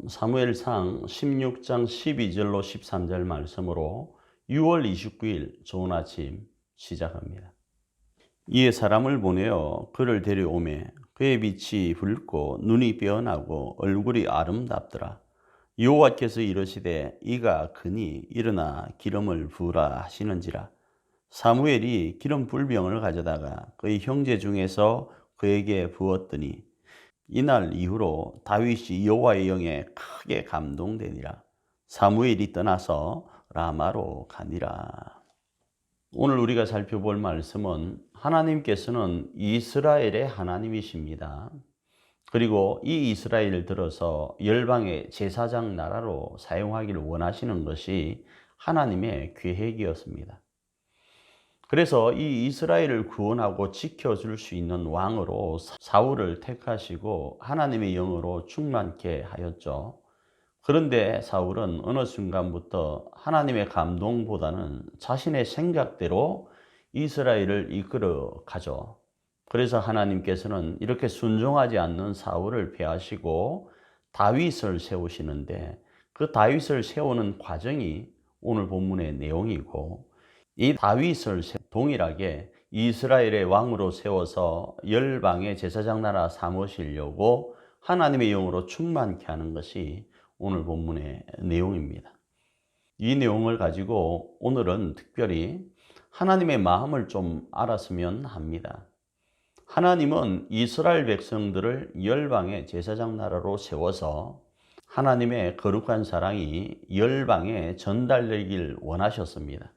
사무엘상 16장 12절로 13절 말씀으로 6월 29일 좋은 아침 시작합니다. 이에 사람을 보내어 그를 데려오매 그의 빛이 붉고 눈이 빼어나고 얼굴이 아름답더라. 여호와께서 이르시되 이가 그니 일어나 기름을 부으라 하시는지라. 사무엘이 기름 불병을 가져다가 그의 형제 중에서 그에게 부었더니 이날 이후로 다윗이 여호와의 영에 크게 감동되니라. 사무엘이 떠나서 라마로 가니라. 오늘 우리가 살펴볼 말씀은 하나님께서는 이스라엘의 하나님이십니다. 그리고 이 이스라엘을 들어서 열방의 제사장 나라로 사용하기를 원하시는 것이 하나님의 계획이었습니다. 그래서 이 이스라엘을 구원하고 지켜줄 수 있는 왕으로 사울을 택하시고 하나님의 영으로 충만케 하였죠. 그런데 사울은 어느 순간부터 하나님의 감동보다는 자신의 생각대로 이스라엘을 이끌어 가죠. 그래서 하나님께서는 이렇게 순종하지 않는 사울을 폐하시고 다윗을 세우시는데 그 다윗을 세우는 과정이 오늘 본문의 내용이고, 이 다윗을 동일하게 이스라엘의 왕으로 세워서 열방의 제사장 나라 삼으시려고 하나님의 영으로 충만케 하는 것이 오늘 본문의 내용입니다. 이 내용을 가지고 오늘은 특별히 하나님의 마음을 좀 알았으면 합니다. 하나님은 이스라엘 백성들을 열방의 제사장 나라로 세워서 하나님의 거룩한 사랑이 열방에 전달되길 원하셨습니다.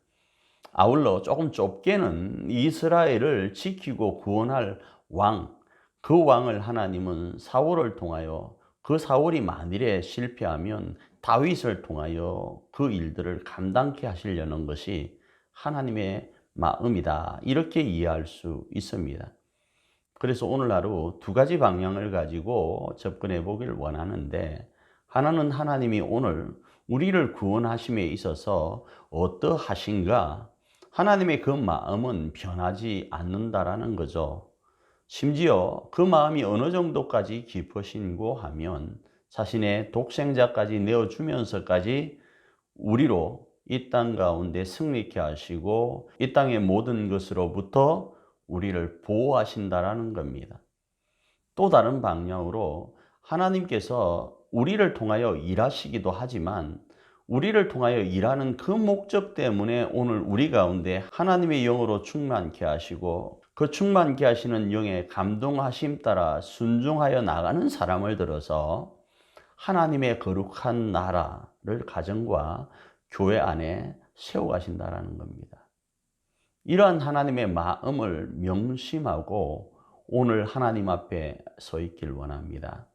아울러 조금 좁게는 이스라엘을 지키고 구원할 왕, 그 왕을 하나님은 사울을 통하여, 그 사울이 만일에 실패하면 다윗을 통하여 그 일들을 감당케 하시려는 것이 하나님의 마음이다, 이렇게 이해할 수 있습니다. 그래서 오늘 하루 두 가지 방향을 가지고 접근해 보길 원하는데, 하나는 하나님이 오늘 우리를 구원하심에 있어서 어떠하신가, 하나님의 그 마음은 변하지 않는다라는 거죠. 심지어 그 마음이 어느 정도까지 깊으신고 하면 자신의 독생자까지 내어주면서까지 우리로 이 땅 가운데 승리케 하시고 이 땅의 모든 것으로부터 우리를 보호하신다라는 겁니다. 또 다른 방향으로 하나님께서 우리를 통하여 일하시기도 하지만 우리를 통하여 일하는 그 목적 때문에 오늘 우리 가운데 하나님의 영으로 충만케 하시고 그 충만케 하시는 영의 감동하심 따라 순종하여 나가는 사람을 들어서 하나님의 거룩한 나라를 가정과 교회 안에 세워가신다라는 겁니다. 이러한 하나님의 마음을 명심하고 오늘 하나님 앞에 서 있길 원합니다.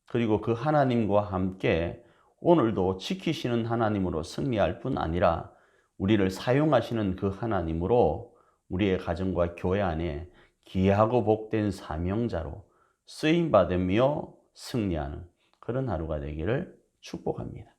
그리고 그 하나님과 함께 오늘도 지키시는 하나님으로 승리할 뿐 아니라 우리를 사용하시는 그 하나님으로 우리의 가정과 교회 안에 귀하고 복된 사명자로 쓰임받으며 승리하는 그런 하루가 되기를 축복합니다.